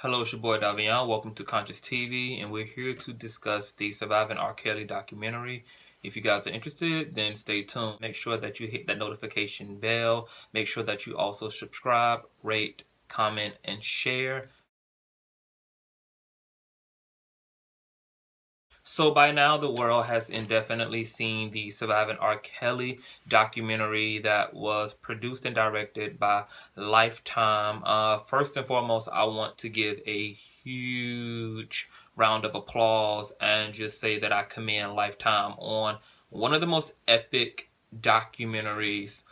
Hello, it's your boy Deviance. Welcome to Conscious TV, and we're here to discuss the Surviving R. Kelly documentary. If you guys are interested, then stay tuned. Make sure that you hit that notification bell. Make sure that you also subscribe, rate, comment, and share. So by now, the world has indefinitely seen the Surviving R. Kelly documentary that was produced and directed by Lifetime. First and foremost, I want to give a huge round of applause and just say that I commend Lifetime on one of the most epic documentaries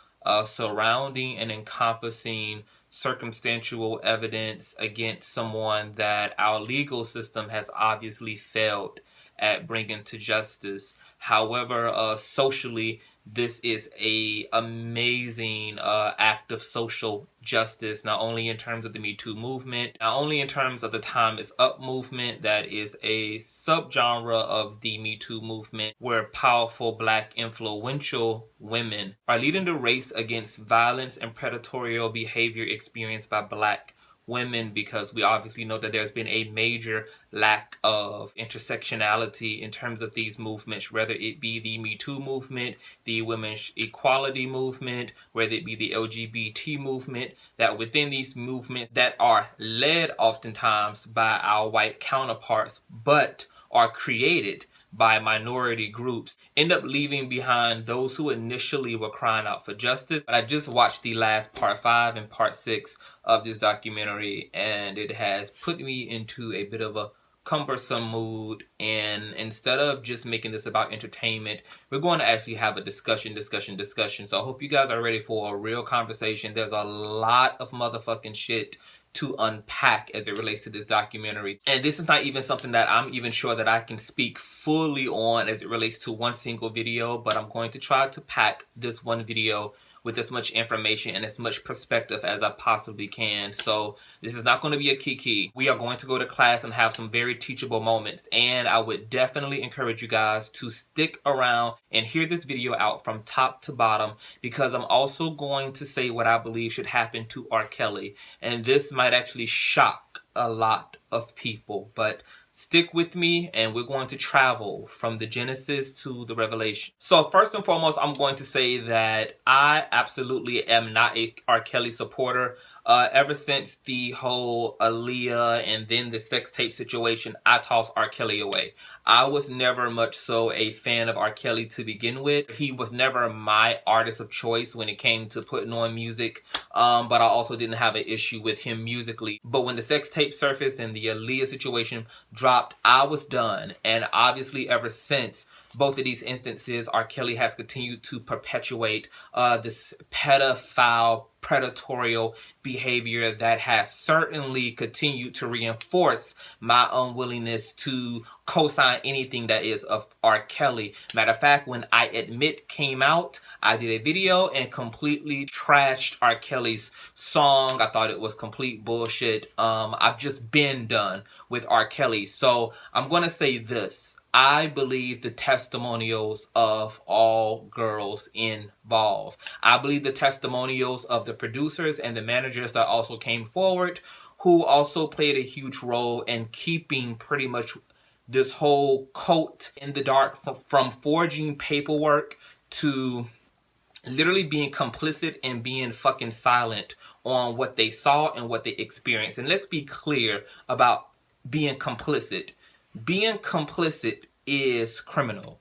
surrounding and encompassing circumstantial evidence against someone that our legal system has obviously failed at bringing to justice. However, socially, this is a amazing act of social justice, not only in terms of the Me Too movement, not only in terms of the Time Is Up movement, that is a subgenre of the Me Too movement where powerful Black influential women are leading the race against violence and predatory behavior experienced by Black women, because we obviously know that there's been a major lack of intersectionality in terms of these movements, whether it be the Me Too movement, the women's equality movement, whether it be the LGBT movement, that within these movements that are led oftentimes by our white counterparts, but are created by minority groups, end up leaving behind those who initially were crying out for justice. But I just watched the last part 5 and part 6 of this documentary, and it has put me into a bit of a cumbersome mood. And instead of just making this about entertainment, we're going to actually have a discussion. So I hope you guys are ready for a real conversation. There's a lot of motherfucking shit to unpack as it relates to this documentary. And this is not even something that I'm even sure that I can speak fully on as it relates to one single video, but I'm going to try to pack this one video with as much information and as much perspective as I possibly can. So this is not going to be a kiki. We are going to go to class and have some very teachable moments, and I would definitely encourage you guys to stick around and hear this video out from top to bottom, because I'm also going to say what I believe should happen to R. Kelly, and this might actually shock a lot of people, but stick with me and we're going to travel from the Genesis to the Revelation. So first and foremost, I'm going to say that I absolutely am not a R. Kelly supporter. Ever since the whole Aaliyah and then the sex tape situation, I tossed R. Kelly away. I was never much so a fan of R. Kelly to begin with. He was never my artist of choice when it came to putting on music, but I also didn't have an issue with him musically. But when the sex tape surfaced and the Aaliyah situation dropped, I was done. And obviously ever since both of these instances, R. Kelly has continued to perpetuate this pedophile, predatory behavior that has certainly continued to reinforce my unwillingness to co-sign anything that is of R. Kelly. Matter of fact, when I Admit came out, I did a video and completely trashed R. Kelly's song. I thought it was complete bullshit. I've just been done with R. Kelly. So I'm going to say this. I believe the testimonials of all girls involved. I believe the testimonials of the producers and the managers that also came forward, who also played a huge role in keeping pretty much this whole cult in the dark, from forging paperwork to literally being complicit and being fucking silent on what they saw and what they experienced. And let's be clear about being complicit. Being complicit is criminal.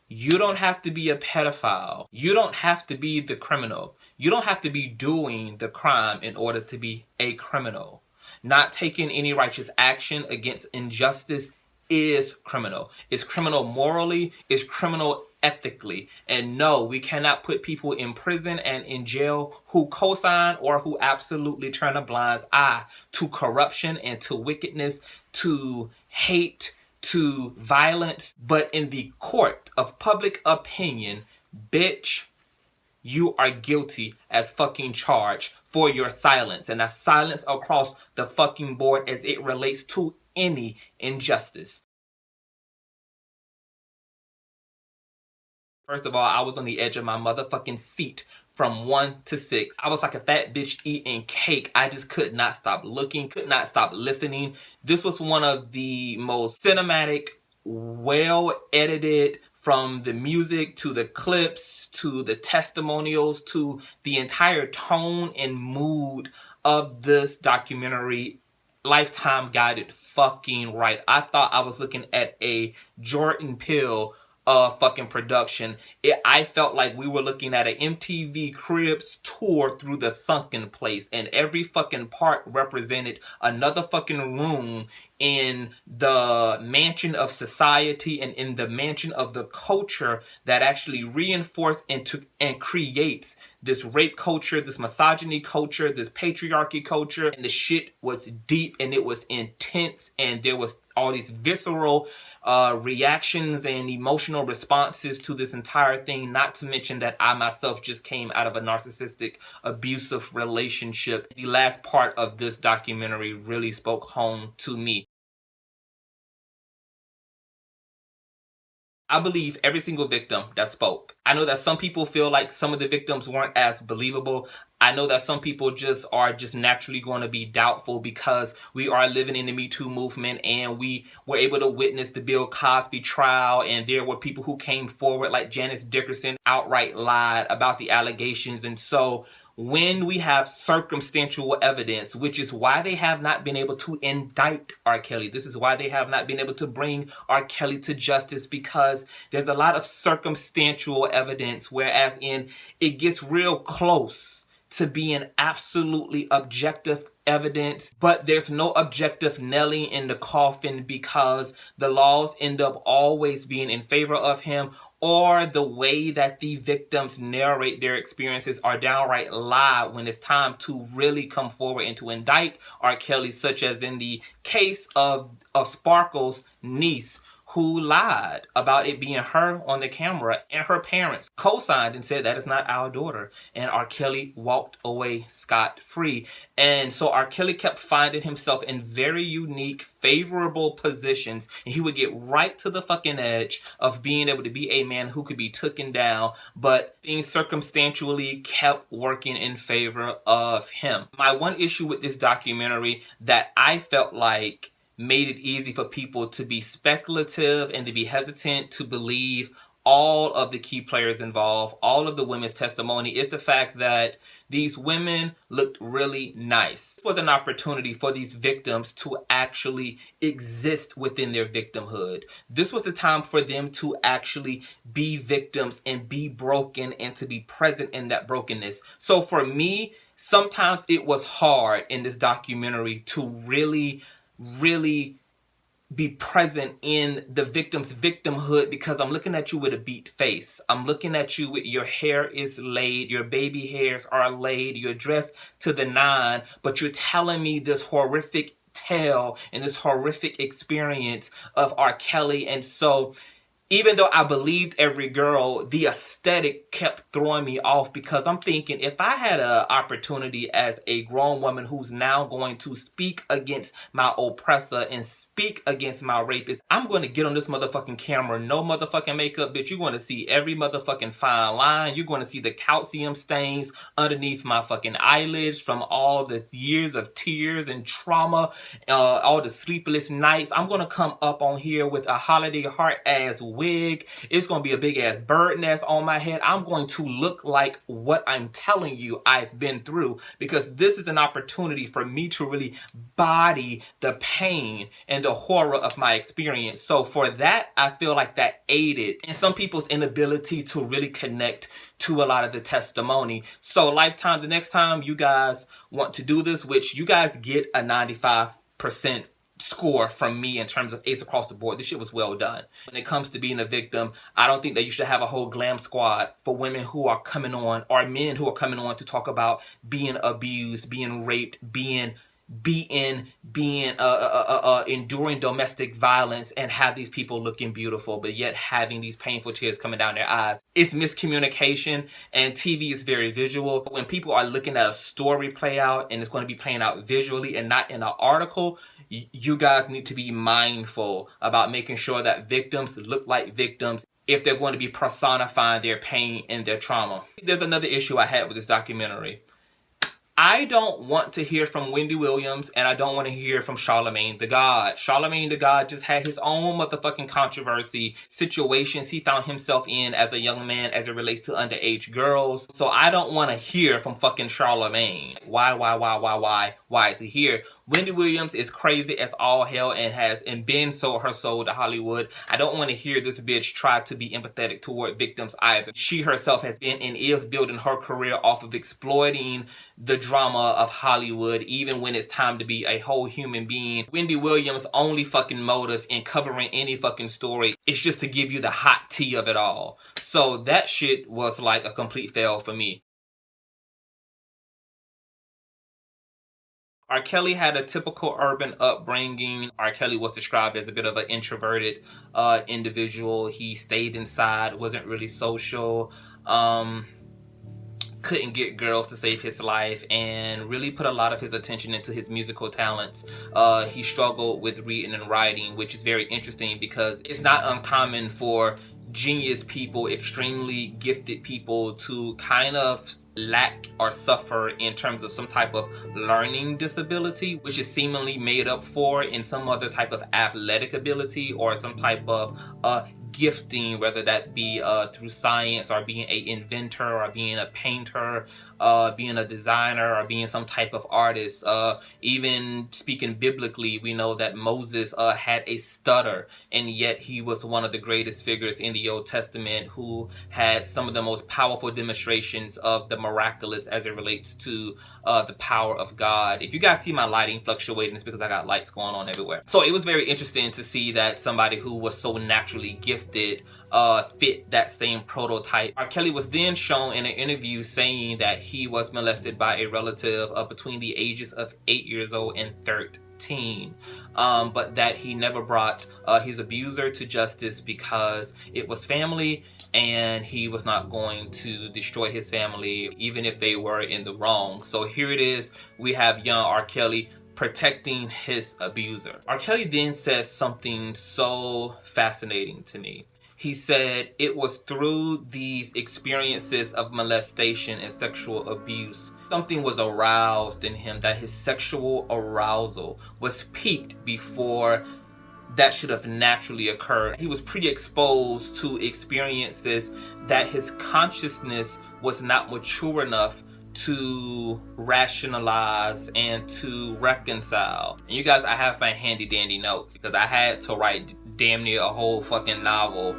You don't have to be a pedophile. You don't have to be the criminal. You don't have to be doing the crime in order to be a criminal. Not taking any righteous action against injustice is criminal. It's criminal morally. It's criminal ethically. And no, we cannot put people in prison and in jail who co-sign or who absolutely turn a blind eye to corruption and to wickedness, to hate, to violence. But in the court of public opinion, bitch, you are guilty as fucking charged for your silence. And that's silence across the fucking board as it relates to any injustice. First of all, I was on the edge of my motherfucking seat from 1 to 6. I was like a fat bitch eating cake. I just could not stop looking, could not stop listening. This was one of the most cinematic, well edited, from the music to the clips to the testimonials to the entire tone and mood of this documentary. Lifetime got it fucking right. I thought I was looking at a Jordan Peele fucking production. I felt like we were looking at an MTV Cribs tour through the sunken place, and every fucking part represented another fucking room in the mansion of society and in the mansion of the culture that actually reinforced and creates this rape culture, this misogyny culture, this patriarchy culture. And the shit was deep and it was intense, and there was all these visceral reactions and emotional responses to this entire thing, not to mention that I myself just came out of a narcissistic, abusive relationship. The last part of this documentary really spoke home to me. I believe every single victim that spoke. I know that some people feel like some of the victims weren't as believable. I know that some people are just naturally going to be doubtful because we are living in the Me Too movement, and we were able to witness the Bill Cosby trial, and there were people who came forward like Janice Dickerson outright lied about the allegations. And so when we have circumstantial evidence, which is why they have not been able to indict R. Kelly. This is why they have not been able to bring R. Kelly to justice, because there's a lot of circumstantial evidence, whereas it gets real close to being absolutely objective evidence, but there's no objective nailing in the coffin because the laws end up always being in favor of him, or the way that the victims narrate their experiences are downright lie when it's time to really come forward and to indict R. Kelly, such as in the case of Sparkle's niece, who lied about it being her on the camera, and her parents co-signed and said that is not our daughter, and R. Kelly walked away scot-free. And so R. Kelly kept finding himself in very unique, favorable positions, and he would get right to the fucking edge of being able to be a man who could be taken down, but things circumstantially kept working in favor of him. My one issue with this documentary that I felt like made it easy for people to be speculative and to be hesitant to believe all of the key players involved, all of the women's testimony, is the fact that these women looked really nice. This was an opportunity for these victims to actually exist within their victimhood. This was the time for them to actually be victims and be broken and to be present in that brokenness. So for me, sometimes it was hard in this documentary to really be present in the victim's victimhood, because I'm looking at you with a beat face. I'm looking at you with your hair is laid, your baby hairs are laid, you're dressed to the nine, but you're telling me this horrific tale and this horrific experience of R. Kelly. And so even though I believed every girl, the aesthetic kept throwing me off, because I'm thinking, if I had an opportunity as a grown woman who's now going to speak against my oppressor and speak against my rapist, I'm going to get on this motherfucking camera, no motherfucking makeup, bitch. You're going to see every motherfucking fine line. You're going to see the calcium stains underneath my fucking eyelids from all the years of tears and trauma, all the sleepless nights. I'm going to come up on here with a holiday heart ass wig. It's going to be a big ass bird nest on my head. I'm going to look like what I'm telling you I've been through, because this is an opportunity for me to really body the pain and the horror of my experience. So for that, I feel like that aided in some people's inability to really connect to a lot of the testimony. So Lifetime, the next time you guys want to do this, which you guys get a 95% score from me in terms of ace across the board. This shit was well done. When it comes to being a victim, I don't think that you should have a whole glam squad for women who are coming on, or men who are coming on to talk about being abused, being raped, being beaten, enduring domestic violence, and have these people looking beautiful, but yet having these painful tears coming down their eyes. It's miscommunication, and TV is very visual. When people are looking at a story play out, and it's going to be playing out visually and not in an article, you guys need to be mindful about making sure that victims look like victims. if they're going to be personifying their pain and their trauma. There's another issue I had with this documentary. I don't want to hear from Wendy Williams, and I don't want to hear from Charlemagne the God. Charlemagne the God just had his own motherfucking controversy, situations he found himself in as a young man as it relates to underage girls. So I don't want to hear from fucking Charlemagne. Why is he here? Wendy Williams is crazy as all hell and been sold her soul to Hollywood. I don't want to hear this bitch try to be empathetic toward victims either. She herself has been and is building her career off of exploiting the drama of Hollywood, even when it's time to be a whole human being. Wendy Williams' only fucking motive in covering any fucking story is just to give you the hot tea of it all. So that shit was like a complete fail for me. R. Kelly had a typical urban upbringing. R. Kelly was described as a bit of an introverted individual. He stayed inside, wasn't really social, couldn't get girls to save his life, and really put a lot of his attention into his musical talents. He struggled with reading and writing, which is very interesting because it's not uncommon for genius people, extremely gifted people to kind of lack or suffer in terms of some type of learning disability, which is seemingly made up for in some other type of athletic ability or some type of gifting, whether that be through science or being an inventor or being a painter, being a designer or being some type of artist. Even speaking biblically, we know that Moses had a stutter, and yet he was one of the greatest figures in the Old Testament who had some of the most powerful demonstrations of the miraculous as it relates to the power of God. If you guys see my lighting fluctuating, it's because I got lights going on everywhere. So it was very interesting to see that somebody who was so naturally gifted fit that same prototype. R. Kelly was then shown in an interview saying that he was molested by a relative between the ages of 8 years old and 13. But that he never brought his abuser to justice because it was family and he was not going to destroy his family even if they were in the wrong. So here it is, we have young R. Kelly protecting his abuser. R. Kelly then says something so fascinating to me. He said it was through these experiences of molestation and sexual abuse, something was aroused in him, that his sexual arousal was peaked before that should have naturally occurred. He was pre-exposed to experiences that his consciousness was not mature enough to rationalize and to reconcile. And you guys, I have my handy dandy notes because I had to write damn near a whole fucking novel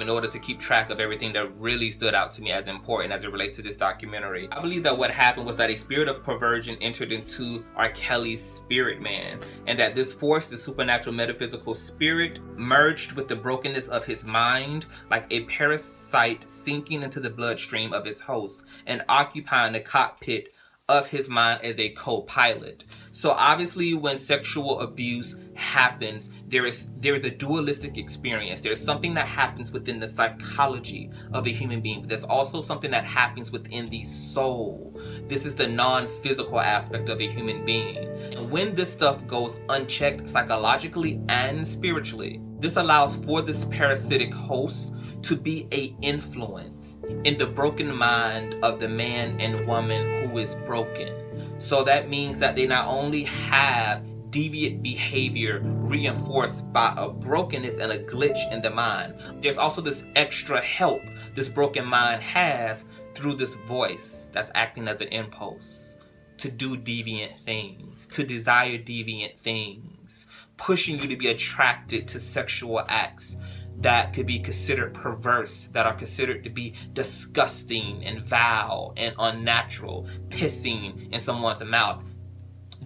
in order to keep track of everything that really stood out to me as important as it relates to this documentary. I believe that what happened was that a spirit of perversion entered into R. Kelly's spirit man, and that this force, the supernatural metaphysical spirit, merged with the brokenness of his mind like a parasite sinking into the bloodstream of his host and occupying the cockpit of his mind as a co-pilot. So obviously when sexual abuse happens, there is a dualistic experience. There's something that happens within the psychology of a human being, but there's also something that happens within the soul. This is the non-physical aspect of a human being. And when this stuff goes unchecked psychologically and spiritually, this allows for this parasitic host to be a influence in the broken mind of the man and woman who is broken. So that means that they not only have deviant behavior reinforced by a brokenness and a glitch in the mind, there's also this extra help this broken mind has through this voice that's acting as an impulse to do deviant things, to desire deviant things, pushing you to be attracted to sexual acts that could be considered perverse, that are considered to be disgusting and vile and unnatural, pissing in someone's mouth,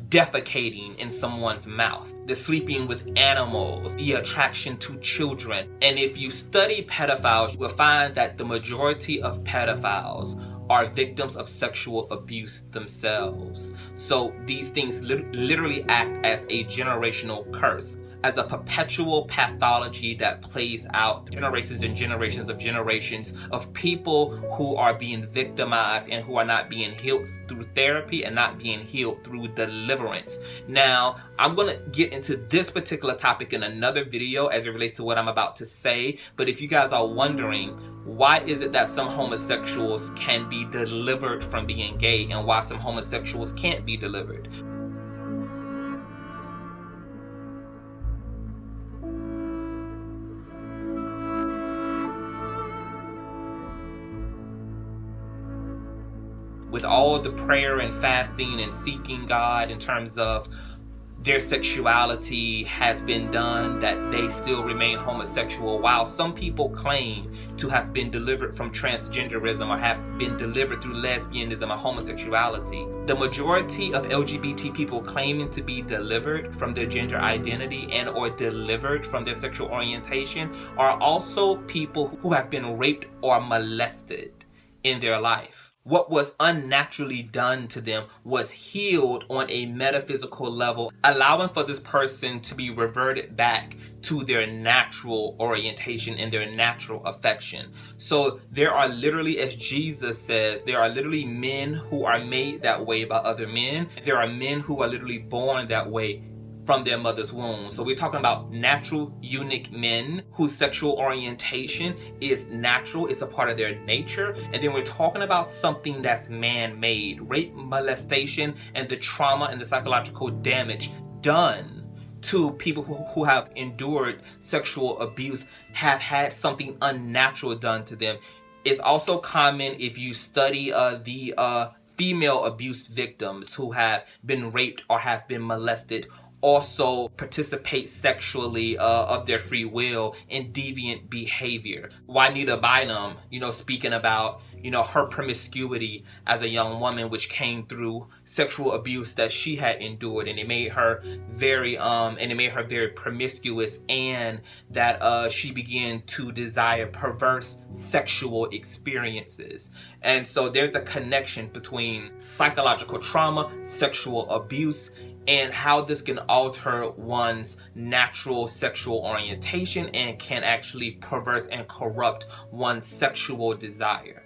defecating in someone's mouth, the sleeping with animals, the attraction to children. And if you study pedophiles, you will find that the majority of pedophiles are victims of sexual abuse themselves. So these things literally act as a generational curse. as a perpetual pathology that plays out generations and generations of generations of people who are being victimized and who are not being healed through therapy and not being healed through deliverance. Now, I'm going to get into this particular topic in another video as it relates to what I'm about to say, but if you guys are wondering, why is it that some homosexuals can be delivered from being gay and why some homosexuals can't be delivered? With all the prayer and fasting and seeking God in terms of their sexuality has been done, that they still remain homosexual, while some people claim to have been delivered from transgenderism or have been delivered through lesbianism or homosexuality. The majority of LGBT people claiming to be delivered from their gender identity and or delivered from their sexual orientation are also people who have been raped or molested in their life. What was unnaturally done to them was healed on a metaphysical level, allowing for this person to be reverted back to their natural orientation and their natural affection. So there are literally, as Jesus says, there are literally men who are made that way by other men. There are men who are literally born that way from their mother's womb. So we're talking about natural, unique men whose sexual orientation is natural, it's a part of their nature. And then we're talking about something that's man-made, rape, molestation, and the trauma and the psychological damage done to people who have endured sexual abuse, have had something unnatural done to them. It's also common if you study the female abuse victims who have been raped or have been molested also participate sexually of their free will in deviant behavior. Juanita Bynum, speaking about, her promiscuity as a young woman, which came through sexual abuse that she had endured, and it made her very promiscuous, and that she began to desire perverse sexual experiences. And so there's a connection between psychological trauma, sexual abuse, and how this can alter one's natural sexual orientation and can actually perverse and corrupt one's sexual desire.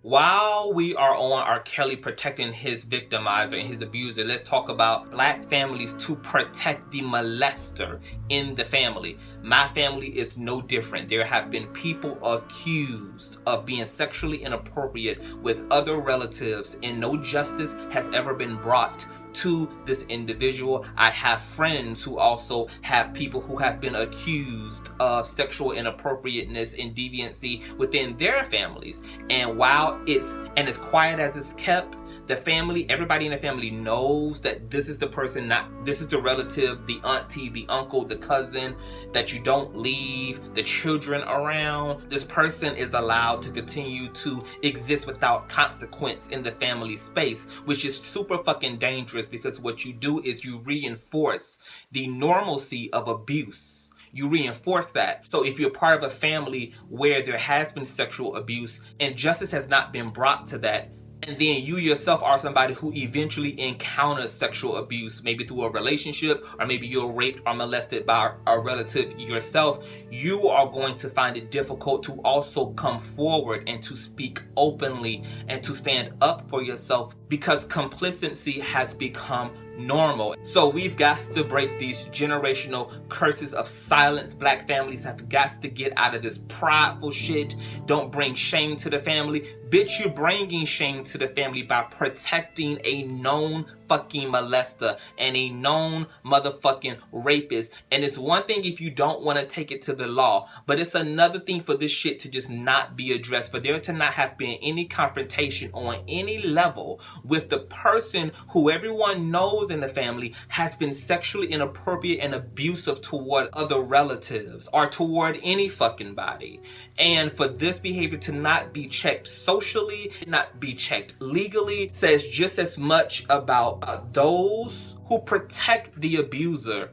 While we are on R. Kelly protecting his victimizer and his abuser, let's talk about Black families to protect the molester in the family. My family is no different. There have been people accused of being sexually inappropriate with other relatives, and no justice has ever been brought to this individual. I have friends who also have people who have been accused of sexual inappropriateness and deviancy within their families. And while it's as quiet as it's kept, everybody in the family knows that this is the person, this is the relative, the auntie, the uncle, the cousin that you don't leave the children around. This person is allowed to continue to exist without consequence in the family space, which is super fucking dangerous, because what you do is you reinforce the normalcy of abuse. You reinforce that. So if you're part of a family where there has been sexual abuse and justice has not been brought to that, and then you yourself are somebody who eventually encounters sexual abuse, maybe through a relationship, or maybe you're raped or molested by a relative yourself, you are going to find it difficult to also come forward and to speak openly and to stand up for yourself, because complicity has become normal. So we've got to break these generational curses of silence. Black families have got to get out of this prideful shit. Don't bring shame to the family. Bitch, you're bringing shame to the family by protecting a known fucking molester and a known motherfucking rapist. And it's one thing if you don't want to take it to the law, but it's another thing for this shit to just not be addressed, for there to not have been any confrontation on any level with the person who everyone knows in the family has been sexually inappropriate and abusive toward other relatives or toward any fucking body. And for this behavior to not be checked socially, not be checked legally, says just as much about those who protect the abuser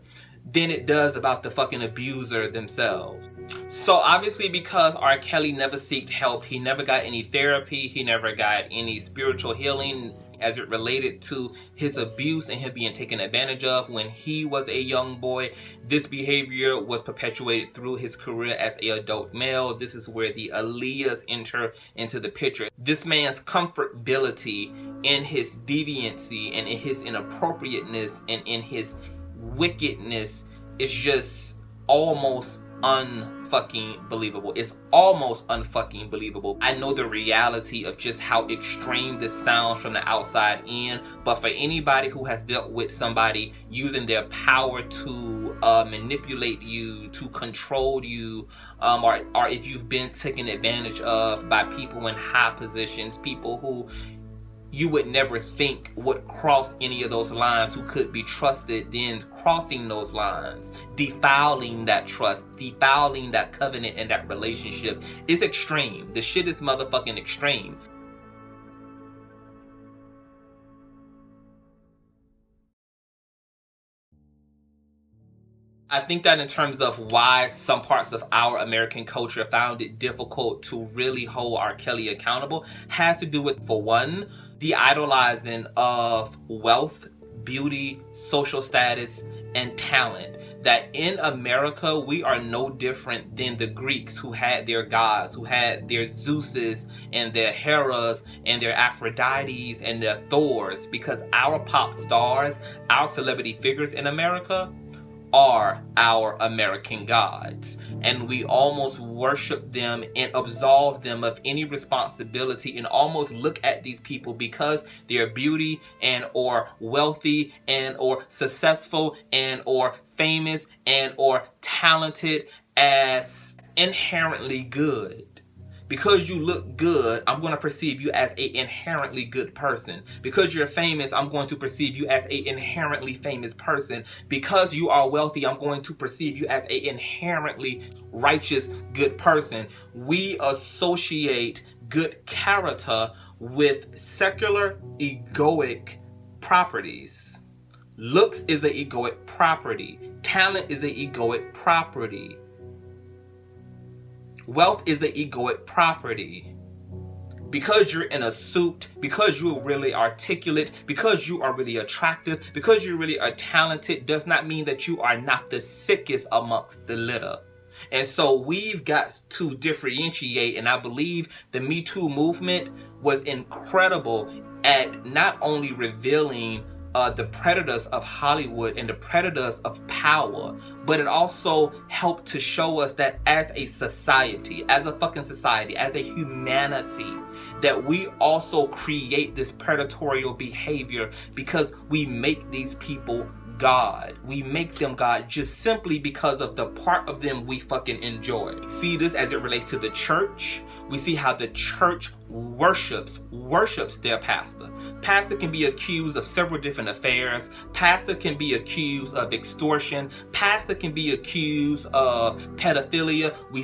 than it does about the fucking abuser themselves. So obviously, because R. Kelly never sought help, he never got any therapy, he never got any spiritual healing as it related to his abuse and him being taken advantage of when he was a young boy. This behavior was perpetuated through his career as an adult male. This is where the Aaliyahs enter into the picture. This man's comfortability in his deviancy and in his inappropriateness and in his wickedness is just almost unfucking believable. It's almost unfucking believable. I know the reality of just how extreme this sounds from the outside in, but for anybody who has dealt with somebody using their power to manipulate you, to control you, or if you've been taken advantage of by people in high positions, people who you would never think would cross any of those lines, who could be trusted, then crossing those lines, defiling that trust, defiling that covenant and that relationship is extreme. The shit is motherfucking extreme. I think that in terms of why some parts of our American culture found it difficult to really hold R. Kelly accountable has to do with, for one, the idolizing of wealth, beauty, social status, and talent. That in America, we are no different than the Greeks, who had their gods, who had their Zeuses and their Heras and their Aphrodites and their Thors, because our pop stars, our celebrity figures in America are our American gods, and we almost worship them and absolve them of any responsibility and almost look at these people, because they're beauty and or wealthy and or successful and or famous and or talented, as inherently good. Because you look good, I'm going to perceive you as an inherently good person. Because you're famous, I'm going to perceive you as an inherently famous person. Because you are wealthy, I'm going to perceive you as an inherently righteous, good person. We associate good character with secular egoic properties. Looks is an egoic property. Talent is an egoic property. Wealth is an egoic property. Because you're in a suit, because you're really articulate, because you are really attractive, because you really are talented, does not mean that you are not the sickest amongst the litter. And so we've got to differentiate, and I believe the Me Too movement was incredible at not only revealing the predators of Hollywood and the predators of power, but it also helped to show us that as a society, as a fucking society, as a humanity, that we also create this predatory behavior because we make these people God. We make them God just simply because of the part of them we fucking enjoy. See this as it relates to the church. We see how the church worships their pastor. Pastor can be accused of several different affairs. Pastor can be accused of extortion. Pastor can be accused of pedophilia. We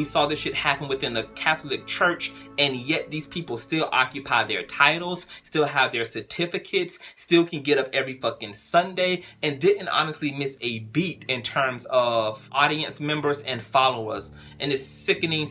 saw this shit happen within the Catholic Church, and yet these people still occupy their titles, still have their certificates, still can get up every fucking Sunday, and didn't honestly miss a beat in terms of audience members and followers. And it's sickening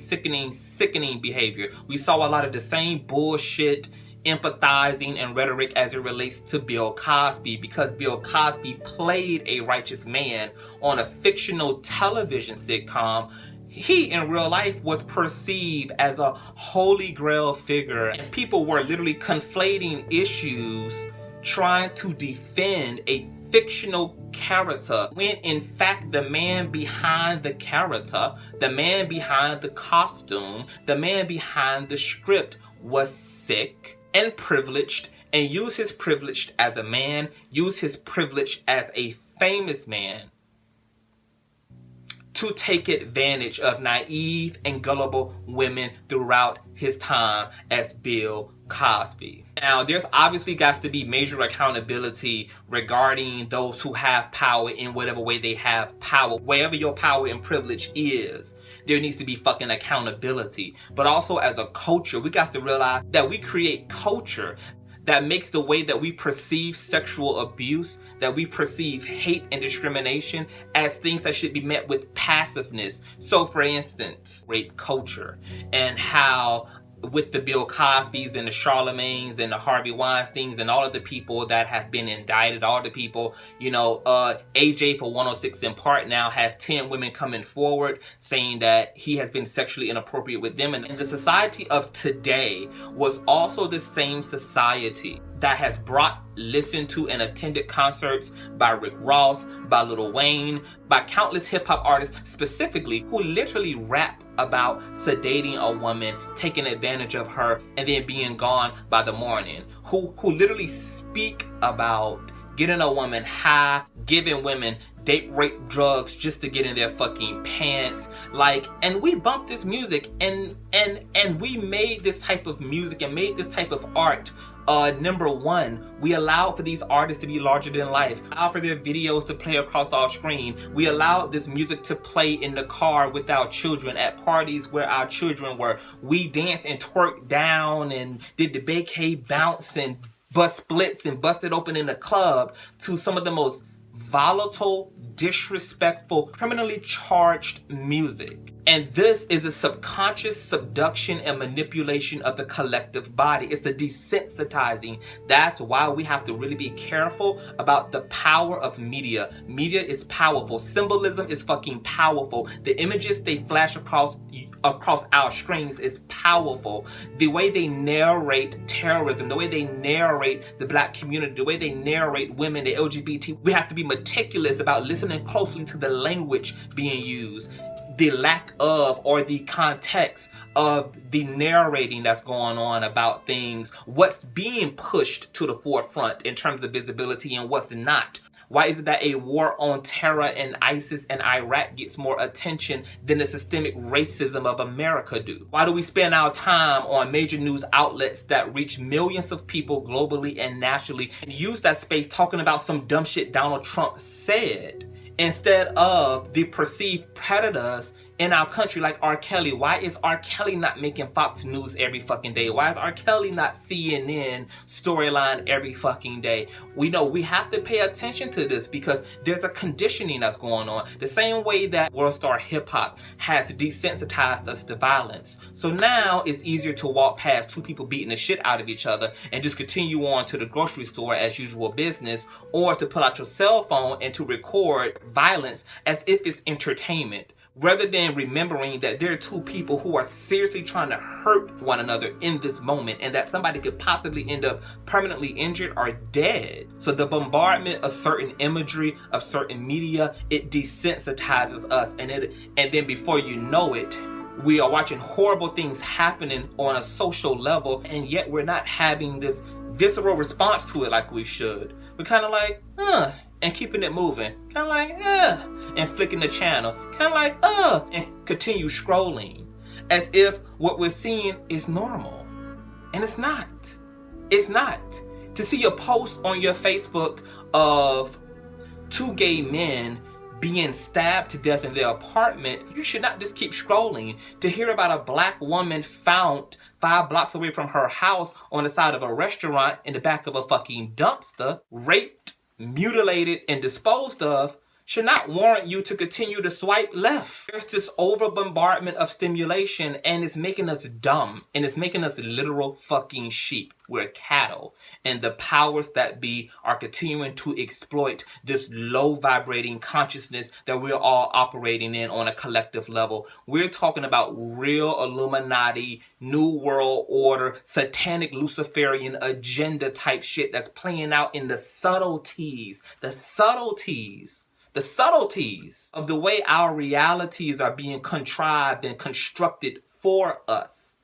behavior. We saw a lot of the same bullshit, empathizing and rhetoric as it relates to Bill Cosby, because Bill Cosby played a righteous man on a fictional television sitcom. He in real life was perceived as a holy grail figure, and people were literally conflating issues trying to defend a fictional character, when in fact the man behind the character, the man behind the costume, the man behind the script was sick and privileged, and used his privilege as a man, used his privilege as a famous man to take advantage of naive and gullible women throughout his time as Bill Cosby. Now, there's obviously got to be major accountability regarding those who have power in whatever way they have power. Wherever your power and privilege is, there needs to be fucking accountability. But also as a culture, we got to realize that we create culture. that makes the way that we perceive sexual abuse, that we perceive hate and discrimination as things that should be met with passiveness. So for instance, rape culture, and how with the Bill Cosbys and the Charlemagnes and the Harvey Weinsteins and all of the people that have been indicted, all the people, AJ for 106 in Part now has 10 women coming forward saying that he has been sexually inappropriate with them. And the society of today was also the same society that has listened to and attended concerts by Rick Ross, by Lil Wayne, by countless hip-hop artists specifically, who literally rap about sedating a woman, taking advantage of her, and then being gone by the morning. Who literally speak about getting a woman high, giving women date rape drugs just to get in their fucking pants. And we bumped this music and we made this type of music and made this type of art. Number one, we allow for these artists to be larger than life, allow for their videos to play across our screen. We allowed this music to play in the car with our children, at parties where our children were. We danced and twerked down and did the vacay bounce and bust splits and busted open in the club to some of the most volatile, disrespectful, criminally charged music. And this is a subconscious subduction and manipulation of the collective body. It's the desensitizing. That's why we have to really be careful about the power of media. Media is powerful. Symbolism is fucking powerful. The images they flash across our screens is powerful. The way they narrate terrorism, the way they narrate the black community, the way they narrate women, the LGBT, we have to be meticulous about listening closely to the language being used, the lack of or the context of the narrating that's going on about things, what's being pushed to the forefront in terms of visibility and what's not. Why is it that a war on terror and ISIS and Iraq gets more attention than the systemic racism of America do? Why do we spend our time on major news outlets that reach millions of people globally and nationally and use that space talking about some dumb shit Donald Trump said, instead of the perceived predators in our country like R. Kelly? Why is R. Kelly not making Fox News every fucking day? Why is R. Kelly not CNN storyline every fucking day? We know we have to pay attention to this because there's a conditioning that's going on. The same way that world star hip hop has desensitized us to violence. So now it's easier to walk past two people beating the shit out of each other and just continue on to the grocery store as usual business, or to pull out your cell phone and to record violence as if it's entertainment, rather than remembering that there are two people who are seriously trying to hurt one another in this moment, and that somebody could possibly end up permanently injured or dead. So the bombardment of certain imagery, of certain media, it desensitizes us, and then before you know it, we are watching horrible things happening on a social level, and yet we're not having this visceral response to it like we should. We're kind of like, and keeping it moving, kind of like, and flicking the channel, kind of like, and continue scrolling, as if what we're seeing is normal. And it's not. It's not. To see a post on your Facebook of two gay men being stabbed to death in their apartment, you should not just keep scrolling. To hear about a black woman found 5 blocks away from her house on the side of a restaurant in the back of a fucking dumpster, raped, mutilated, and disposed of, should not warrant you to continue to swipe left. There's this over bombardment of stimulation, and it's making us dumb, and it's making us literal fucking sheep. We're cattle, and the powers that be are continuing to exploit this low vibrating consciousness that we're all operating in on a collective level. We're talking about real Illuminati, New World Order, satanic Luciferian agenda type shit that's playing out in the subtleties of the way our realities are being contrived and constructed for us.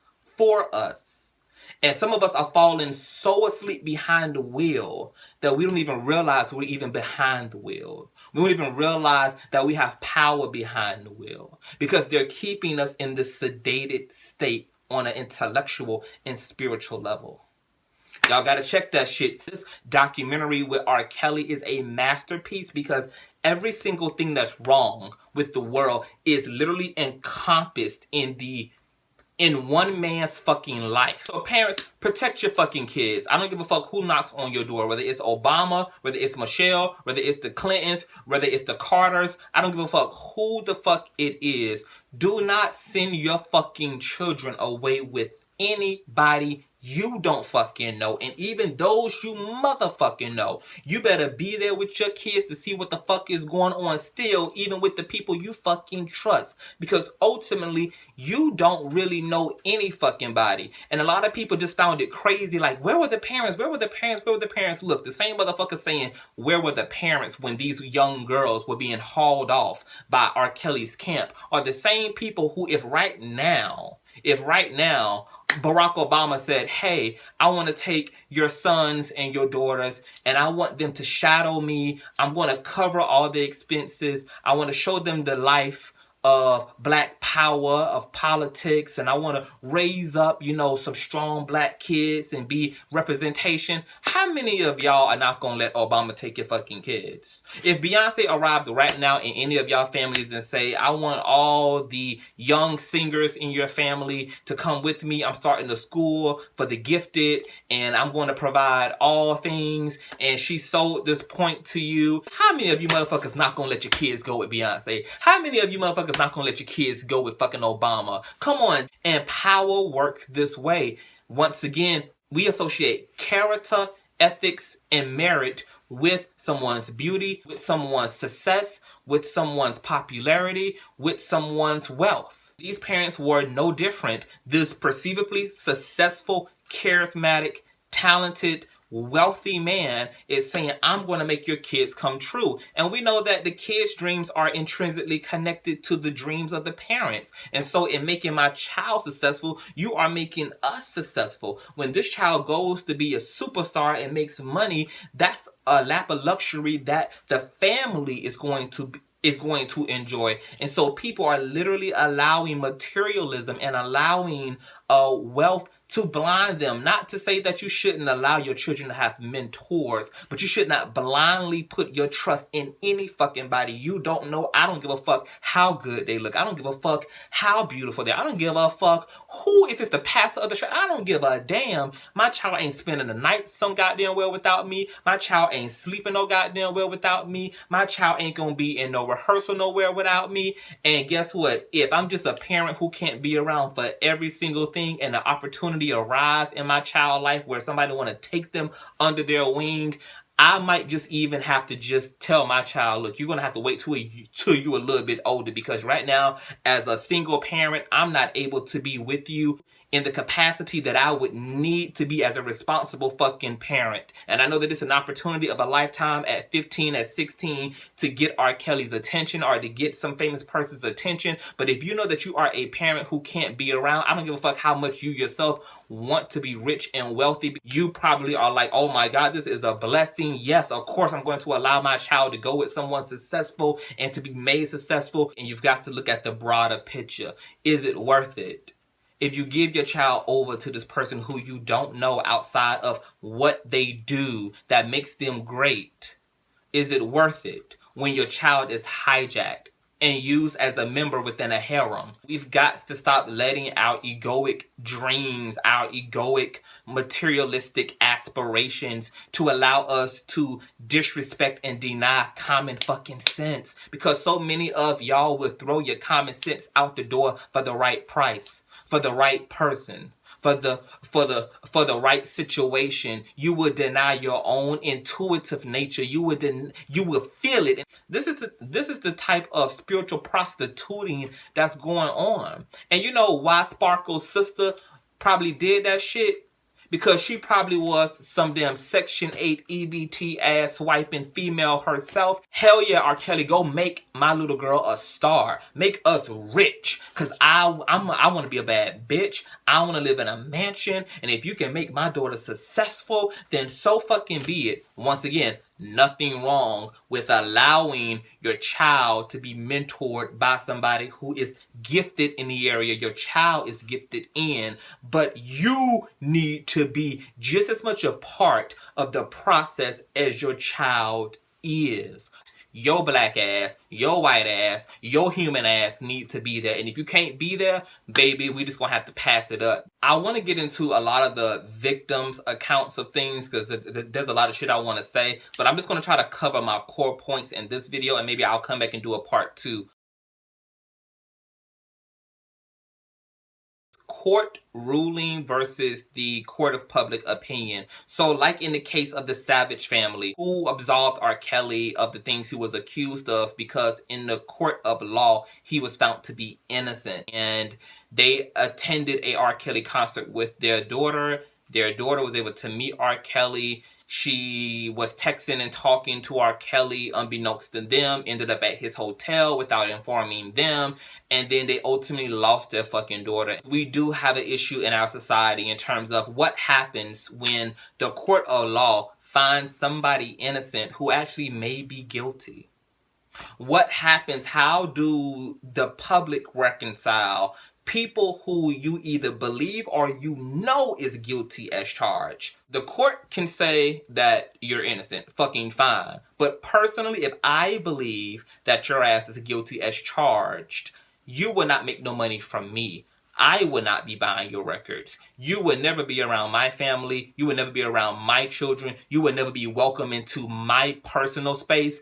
And some of us are falling so asleep behind the wheel that we don't even realize we're even behind the wheel. We don't even realize that we have power behind the wheel, because they're keeping us in this sedated state on an intellectual and spiritual level. Y'all gotta check that shit. This documentary with R. Kelly is a masterpiece, because every single thing that's wrong with the world is literally encompassed in the in one man's fucking life. So parents, protect your fucking kids. I don't give a fuck who knocks on your door, whether it's Obama, whether it's Michelle, whether it's the Clintons, whether it's the Carters. I don't give a fuck who the fuck it is. Do not send your fucking children away with anybody you don't fucking know, and even those you motherfucking know. You better be there with your kids to see what the fuck is going on still, even with the people you fucking trust, because ultimately you don't really know any fucking body. And a lot of people just found it crazy, like, where were the parents? Where were the parents? Where were the parents? Look, the same motherfucker saying where were the parents when these young girls were being hauled off by R. Kelly's camp are the same people who, if right now Barack Obama said, hey, I want to take your sons and your daughters and I want them to shadow me. I'm going to cover all the expenses. I want to show them the life of black power, of politics, and I want to raise up, some strong black kids and be representation. How many of y'all are not going to let Obama take your fucking kids? If Beyonce arrived right now in any of y'all families and say, I want all the young singers in your family to come with me. I'm starting a school for the gifted and I'm going to provide all things. And she sold this point to you. How many of you motherfuckers not going to let your kids go with Beyonce? How many of you motherfuckers not gonna let your kids go with fucking Obama? Come on. And power works this way. Once again, we associate character, ethics, and merit with someone's beauty, with someone's success, with someone's popularity, with someone's wealth. These parents were no different. This perceivably successful, charismatic, talented, wealthy man is saying, I'm going to make your kids come true. And we know that the kids' dreams are intrinsically connected to the dreams of the parents. And so in making my child successful, you are making us successful. When this child goes to be a superstar and makes money, that's a lap of luxury that the family is going to enjoy. And so people are literally allowing materialism and allowing wealth to blind them. Not to say that you shouldn't allow your children to have mentors, but you should not blindly put your trust in any fucking body you don't know. I don't give a fuck how good they look. I don't give a fuck how beautiful they are. I don't give a fuck who, if it's the pastor of the church. I don't give a damn. My child ain't spending the night some goddamn well without me. My child ain't sleeping no goddamn well without me. My child ain't gonna be in no rehearsal nowhere without me. And guess what? If I'm just a parent who can't be around for every single thing and the opportunity arise in my child life where somebody want to take them under their wing, I might just even have to just tell my child, look, you're going to have to wait till you're a little bit older, because right now, as a single parent, I'm not able to be with you in the capacity that I would need to be as a responsible fucking parent. And I know that it's an opportunity of a lifetime at 15, at 16 to get R. Kelly's attention or to get some famous person's attention. But if you know that you are a parent who can't be around, I don't give a fuck how much you yourself want to be rich and wealthy. You probably are like, oh my God, this is a blessing. Yes, of course I'm going to allow my child to go with someone successful and to be made successful. And you've got to look at the broader picture. Is it worth it? If you give your child over to this person who you don't know outside of what they do that makes them great, is it worth it when your child is hijacked and used as a member within a harem? We've got to stop letting our egoic dreams, our egoic materialistic aspirations to allow us to disrespect and deny common fucking sense. Because so many of y'all will throw your common sense out the door for the right price, for the right person, for the right situation. You would deny your own intuitive nature. You would feel it. This is the type of spiritual prostituting that's going on. And you know why Sparkle's sister probably did that shit? Because she probably was some damn Section 8 EBT ass swiping female herself. Hell yeah, R. Kelly, go make my little girl a star. Make us rich. Because I want to be a bad bitch. I want to live in a mansion. And if you can make my daughter successful, then so fucking be it. Once again, nothing wrong with allowing your child to be mentored by somebody who is gifted in the area your child is gifted in, but you need to be just as much a part of the process as your child is. your black ass, your white ass, your human ass need to be there. And if you can't be there, baby, we just gonna have to pass it up. I want to get into a lot of the victims' accounts of things because there's a lot of shit I want to say, but I'm just gonna try to cover my core points in this video, and maybe I'll come back and do a part 2. Court ruling versus the court of public opinion. So like in the case of the Savage family, who absolved R. Kelly of the things he was accused of because in the court of law, he was found to be innocent. And they attended a R. Kelly concert with their daughter. Their daughter was able to meet R. Kelly. She was texting and talking to R. Kelly unbeknownst to them, ended up at his hotel without informing them, and then they ultimately lost their fucking daughter. We do have an issue in our society in terms of what happens when the court of law finds somebody innocent who actually may be guilty. What happens? How do the public reconcile people who you either believe or you know is guilty as charged? The court can say that you're innocent, fucking fine. But personally, if I believe that your ass is guilty as charged, you will not make no money from me. I would not be buying your records. You would never be around my family. You would never be around my children. You would never be welcome into my personal space.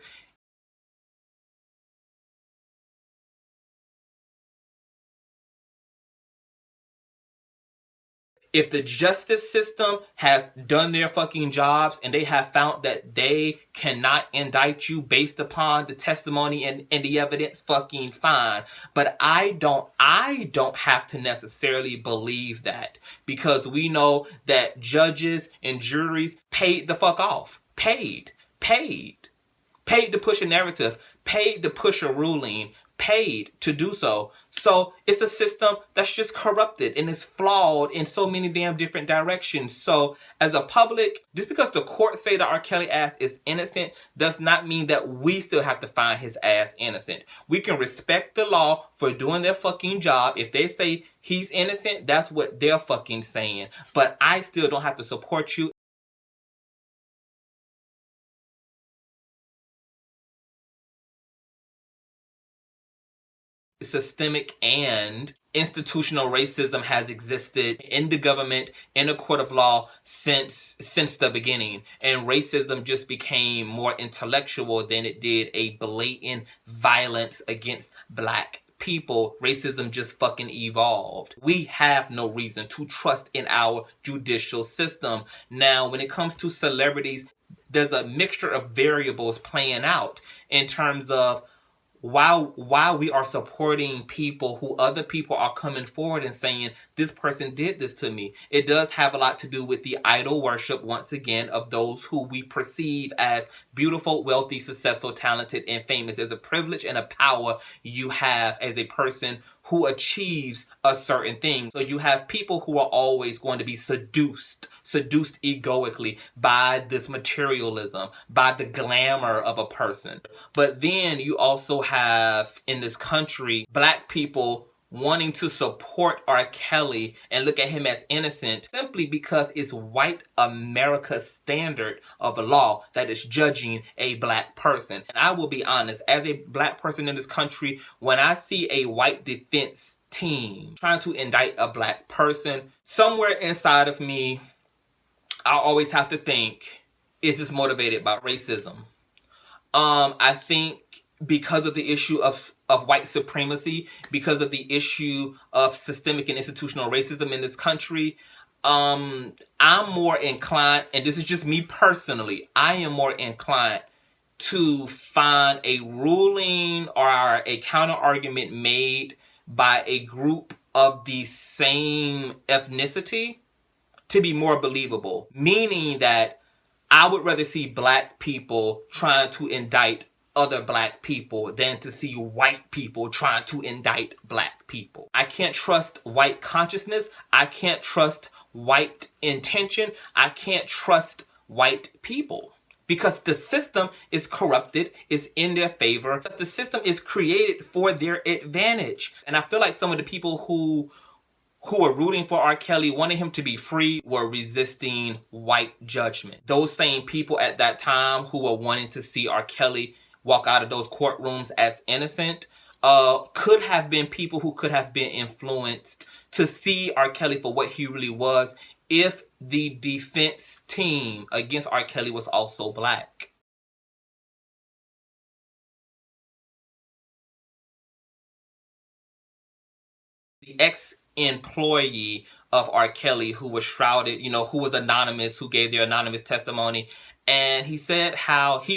If the justice system has done their fucking jobs and they have found that they cannot indict you based upon the testimony and the evidence, fucking fine. But I don't have to necessarily believe that, because we know that judges and juries paid the fuck off. Paid to push a narrative, paid to push a ruling, paid to do so. So it's a system that's just corrupted and is flawed in so many damn different directions. So as a public, just because the court say that R. Kelly ass is innocent does not mean that we still have to find his ass innocent. We can respect the law for doing their fucking job. If they say he's innocent, that's what they're fucking saying. But I still don't have to support you. Systemic and institutional racism has existed in the government, in a court of law since the beginning, and racism just became more intellectual than it did a blatant violence against black people. Racism just fucking evolved. We have no reason to trust in our judicial system. Now, when it comes to celebrities, there's a mixture of variables playing out in terms of while we are supporting people who other people are coming forward and saying, this person did this to me. It does have a lot to do with the idol worship, once again, of those who we perceive as beautiful, wealthy, successful, talented, and famous. There's a privilege and a power you have as a person who achieves a certain thing. So you have people who are always going to be seduced egoically by this materialism, by the glamour of a person. But then you also have in this country black people wanting to support R. Kelly and look at him as innocent simply because it's white America's standard of law that is judging a black person. And I will be honest, as a black person in this country, when I see a white defense team trying to indict a black person, somewhere inside of me, I always have to think, is this motivated by racism? I think because of the issue of white supremacy, because of the issue of systemic and institutional racism in this country, I'm more inclined, and this is just me personally, I am more inclined to find a ruling or a counter argument made by a group of the same ethnicity to be more believable. Meaning that I would rather see black people trying to indict other black people than to see white people trying to indict black people. I can't trust white consciousness. I can't trust white intention. I can't trust white people. Because the system is corrupted, is in their favor. The system is created for their advantage. And I feel like some of the people who were rooting for R. Kelly, wanting him to be free, were resisting white judgment. Those same people at that time who were wanting to see R. Kelly walk out of those courtrooms as innocent could have been people who could have been influenced to see R. Kelly for what he really was if the defense team against R. Kelly was also black. The ex-employee of R. Kelly who was shrouded, who was anonymous, who gave their anonymous testimony, and he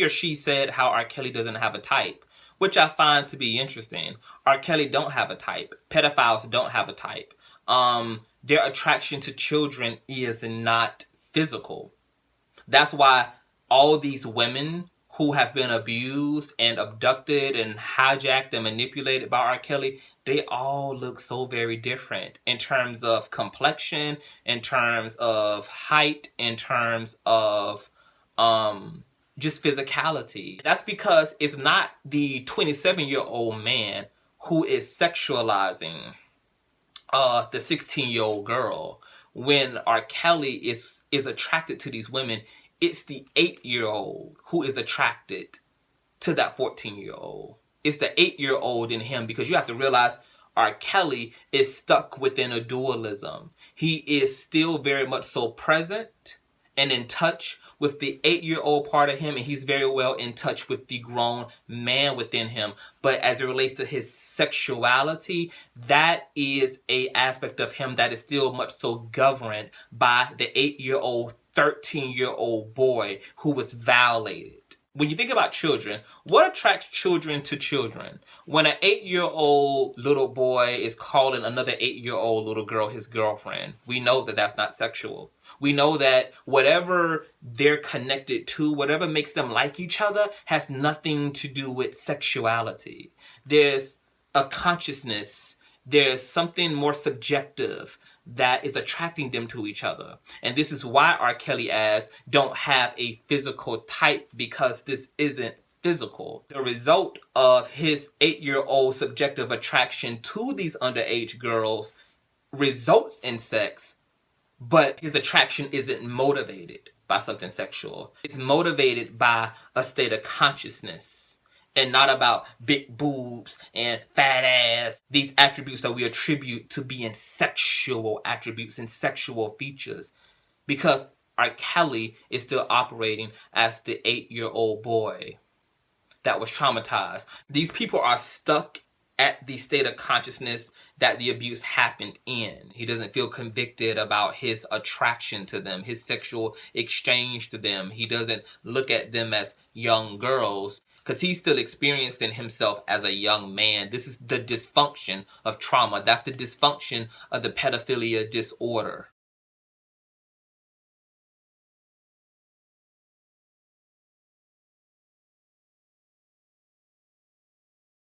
or she said how R. Kelly doesn't have a type, which I find to be interesting. R. Kelly don't have a type. Pedophiles don't have a type. Their attraction to children is not physical. That's why all these women who have been abused and abducted and hijacked and manipulated by R. Kelly, they all look so very different in terms of complexion, in terms of height, in terms of just physicality. That's because it's not the 27-year-old man who is sexualizing the 16-year-old girl. When R. Kelly is attracted to these women, it's the 8-year-old who is attracted to that 14-year-old. It's the 8-year-old in him, because you have to realize R. Kelly is stuck within a dualism. He is still very much so present and in touch with the 8-year-old part of him, and he's very well in touch with the grown man within him. But as it relates to his sexuality, that is a aspect of him that is still much so governed by the 8-year-old, 13-year-old boy who was violated. When you think about children, what attracts children to children? When an 8-year-old little boy is calling another 8-year-old little girl his girlfriend, we know that that's not sexual. We know that whatever they're connected to, whatever makes them like each other, has nothing to do with sexuality. There's a consciousness. There's something more subjective that is attracting them to each other. And this is why R. Kelly don't have a physical type, because this isn't physical. The result of his 8-year-old subjective attraction to these underage girls results in sex, but his attraction isn't motivated by something sexual. It's motivated by a state of consciousness, and not about big boobs and fat ass. These attributes that we attribute to being sexual attributes and sexual features. Because R. Kelly is still operating as the 8-year-old boy that was traumatized. These people are stuck at the state of consciousness that the abuse happened in. He doesn't feel convicted about his attraction to them, his sexual exchange to them. He doesn't look at them as young girls, because he's still experiencing himself as a young man. This is the dysfunction of trauma. That's the dysfunction of the pedophilia disorder.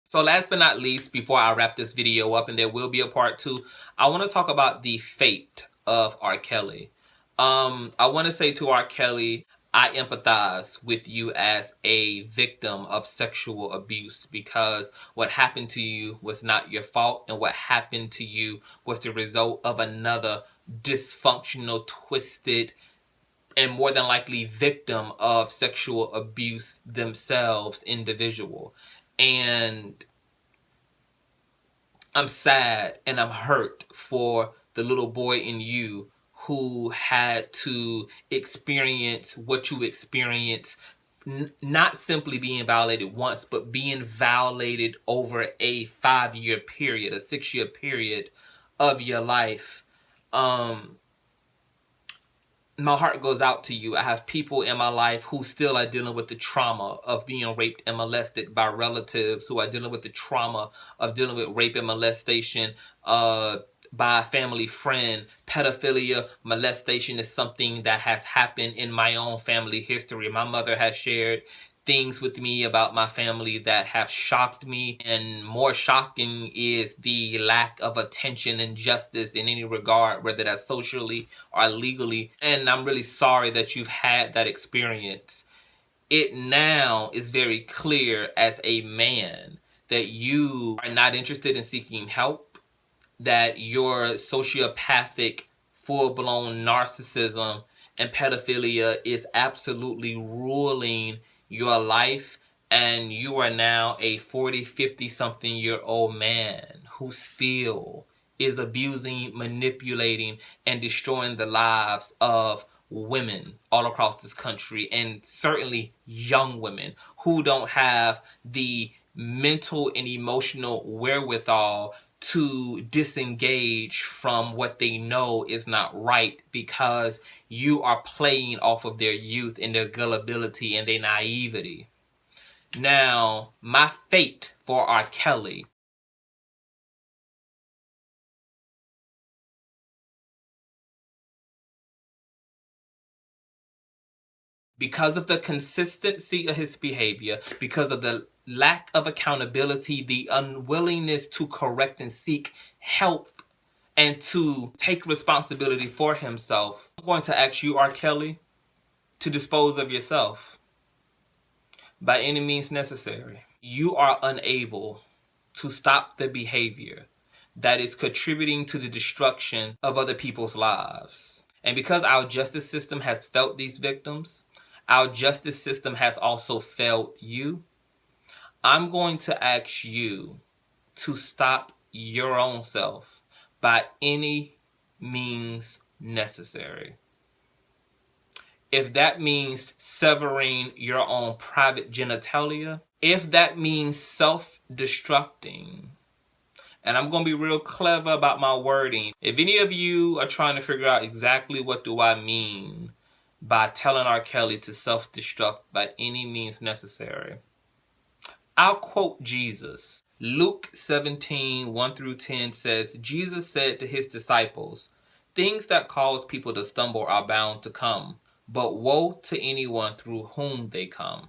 So last but not least, before I wrap this video up, and there will be a part 2, I want to talk about the fate of R. Kelly. I want to say to R. Kelly, I empathize with you as a victim of sexual abuse, because what happened to you was not your fault, and what happened to you was the result of another dysfunctional, twisted, and more than likely victim of sexual abuse themselves individual. And I'm sad and I'm hurt for the little boy in you who had to experience what you experienced, not simply being violated once, but being violated over a 5-year period, a 6-year period of your life. My heart goes out to you. I have people in my life who still are dealing with the trauma of being raped and molested by relatives, who are dealing with the trauma of dealing with rape and molestation by a family friend. Pedophilia, molestation is something that has happened in my own family history. My mother has shared things with me about my family that have shocked me, and more shocking is the lack of attention and justice in any regard, whether that's socially or legally. And I'm really sorry that you've had that experience. It now is very clear as a man that you are not interested in seeking help, that your sociopathic, full-blown narcissism and pedophilia is absolutely ruling your life, And you are now a 40, 50-something-year-old man who still is abusing, manipulating, and destroying the lives of women all across this country, and certainly young women who don't have the mental and emotional wherewithal to disengage from what they know is not right, because you are playing off of their youth and their gullibility and their naivety. Now, my fate for R. Kelly. Because of the consistency of his behavior, because of the lack of accountability, the unwillingness to correct and seek help, and to take responsibility for himself, I'm going to ask you, R. Kelly, to dispose of yourself by any means necessary. You are unable to stop the behavior that is contributing to the destruction of other people's lives. And because our justice system has felt these victims, our justice system has also failed you, I'm going to ask you to stop your own self by any means necessary. If that means severing your own private genitalia, if that means self-destructing, and I'm going to be real clever about my wording. If any of you are trying to figure out exactly what do I mean by telling R. Kelly to self-destruct by any means necessary, I'll quote Jesus. Luke 17, 1 through 10 says, Jesus said to his disciples, "Things that cause people to stumble are bound to come, but woe to anyone through whom they come.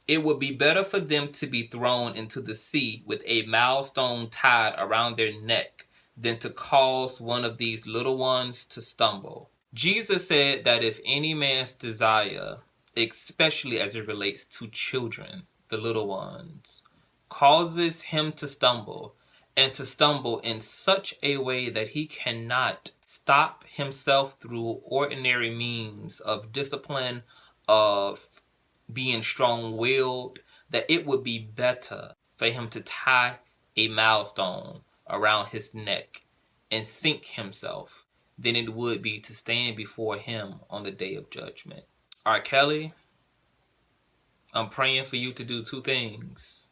It would be better for them to be thrown into the sea with a millstone tied around their neck than to cause one of these little ones to stumble." Jesus said that if any man's desire, especially as it relates to children, the little ones, causes him to stumble, and to stumble in such a way that he cannot stop himself through ordinary means of discipline, of being strong-willed, that it would be better for him to tie a millstone around his neck and sink himself than it would be to stand before him on the day of judgment. R. Kelly, I'm praying for you to do two things.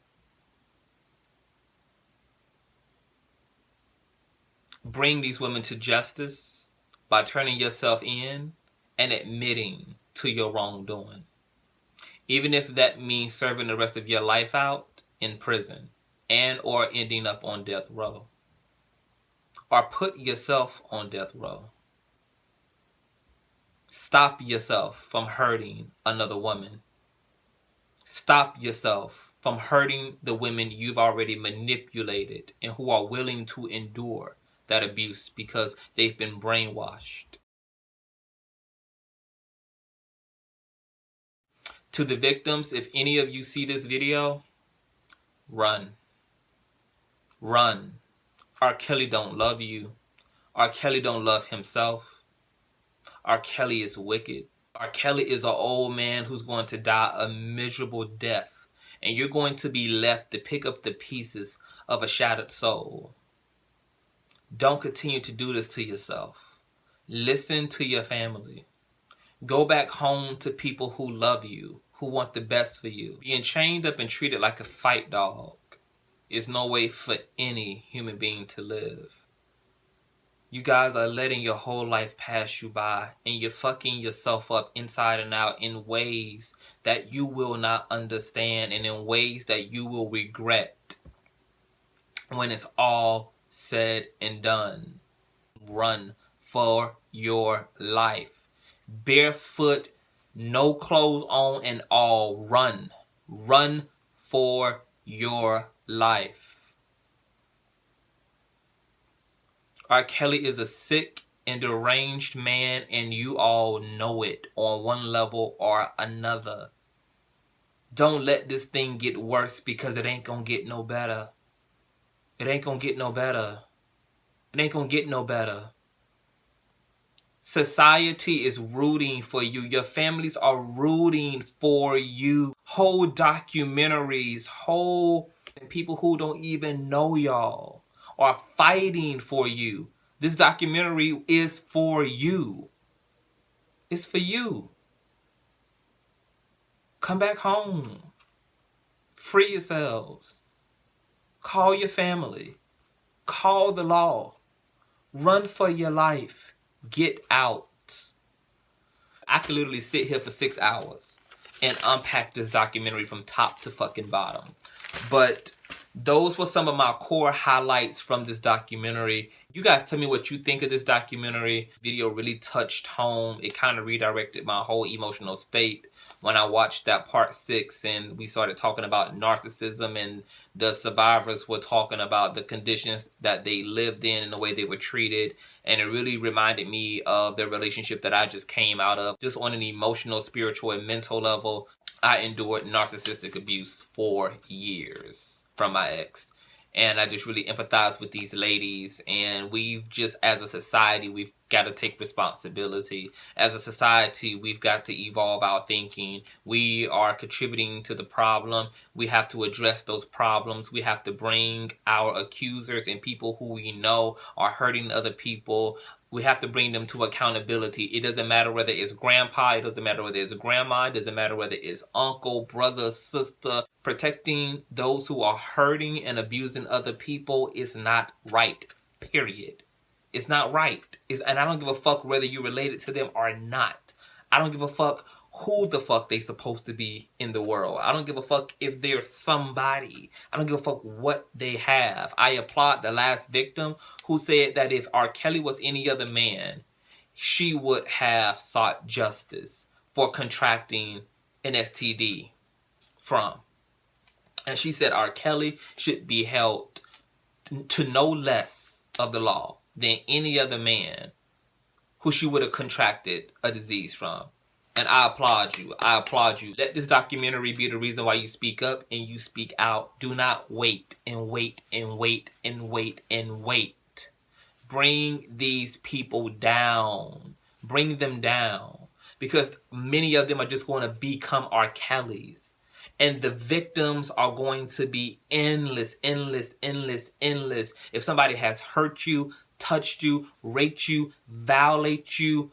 Bring these women to justice by turning yourself in and admitting to your wrongdoing, even if that means serving the rest of your life out in prison and or ending up on death row, or put yourself on death row. Stop yourself from hurting another woman. Stop yourself from hurting the women you've already manipulated and who are willing to endure that abuse because they've been brainwashed. To the victims, if any of you see this video, run. Run. R. Kelly don't love you. R. Kelly don't love himself. R. Kelly is wicked. R. Kelly is an old man who's going to die a miserable death, and you're going to be left to pick up the pieces of a shattered soul. Don't continue to do this to yourself. Listen to your family. Go back home to people who love you, who want the best for you. Being chained up and treated like a fight dog is no way for any human being to live. You guys are letting your whole life pass you by, and you're fucking yourself up inside and out in ways that you will not understand, and in ways that you will regret when it's all said and done. Run for your life. Barefoot, no clothes on and all. Run. Run for your life. R. Kelly is a sick and deranged man, and you all know it on one level or another. Don't let this thing get worse, because it ain't gonna get no better. It ain't gonna get no better. It ain't gonna get no better. Society is rooting for you. Your families are rooting for you. Whole documentaries, whole people who don't even know y'all are fighting for you. This documentary is for you. It's for you. Come back home. Free yourselves. Call your family. Call the law. Run for your life. Get out. I could literally sit here for 6 hours and unpack this documentary from top to fucking bottom. But those were some of my core highlights from this documentary. You guys tell me what you think of this documentary. Video really touched home. It kind of redirected my whole emotional state when I watched that part 6 and we started talking about narcissism, and the survivors were talking about the conditions that they lived in and the way they were treated. And it really reminded me of the relationship that I just came out of. Just on an emotional, spiritual, and mental level, I endured narcissistic abuse for years from my ex. And I just really empathize with these ladies. And we've just, as a society, we've got to take responsibility. As a society, we've got to evolve our thinking. We are contributing to the problem. We have to address those problems. We have to bring our accusers and people who we know are hurting other people. We have to bring them to accountability. It doesn't matter whether it's grandpa, it doesn't matter whether it's grandma, it doesn't matter whether it's uncle, brother, sister. Protecting those who are hurting and abusing other people is not right, period. It's not right. And I don't give a fuck whether you're related to them or not. I don't give a fuck who the fuck they supposed to be in the world. I don't give a fuck if they're somebody. I don't give a fuck what they have. I applaud the last victim who said that if R. Kelly was any other man, she would have sought justice for contracting an STD from. And she said R. Kelly should be held to no less of the law than any other man who she would have contracted a disease from. And I applaud you. I applaud you. Let this documentary be the reason why you speak up and you speak out. Do not wait and wait and wait and wait and wait. Bring these people down. Bring them down. Because many of them are just going to become R. Kellys. And the victims are going to be endless, endless, endless, endless. If somebody has hurt you, touched you, raped you, violate you,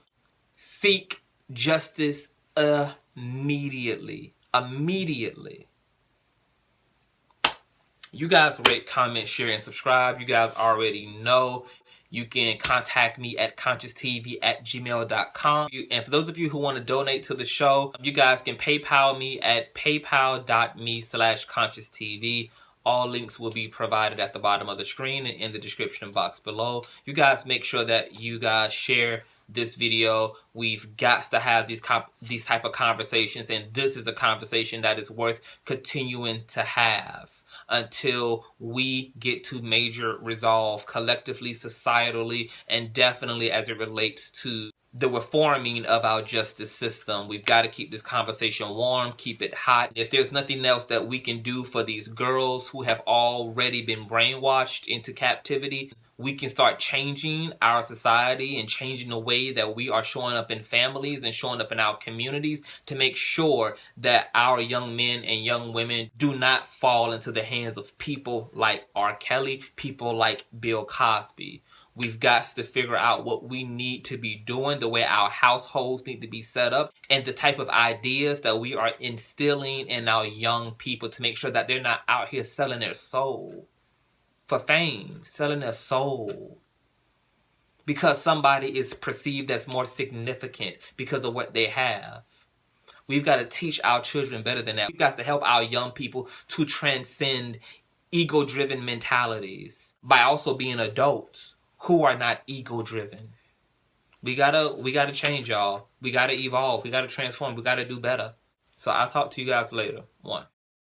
seek justice immediately. Immediately. You guys rate, comment, share, and subscribe. You guys already know. You can contact me at conscioustv@gmail.com. And for those of you who want to donate to the show, you guys can PayPal me at paypal.me/consciouστv. All links will be provided at the bottom of the screen and in the description box below. You guys make sure that you guys share this video. We've got to have these type of conversations, and this is a conversation that is worth continuing to have until we get to major resolve collectively, societally, and definitely as it relates to the reforming of our justice system. We've got to keep this conversation warm, keep it hot. If there's nothing else that we can do for these girls who have already been brainwashed into captivity, we can start changing our society and changing the way that we are showing up in families and showing up in our communities to make sure that our young men and young women do not fall into the hands of people like R. Kelly, people like Bill Cosby. We've got to figure out what we need to be doing, the way our households need to be set up, and the type of ideas that we are instilling in our young people to make sure that they're not out here selling their soul for fame, selling their soul because somebody is perceived as more significant because of what they have. We've got to teach our children better than that. We've got to help our young people to transcend ego-driven mentalities by also being adults who are not ego-driven. We gotta change, y'all. We gotta evolve. We gotta transform. We gotta do better. So I'll talk to you guys later. 1.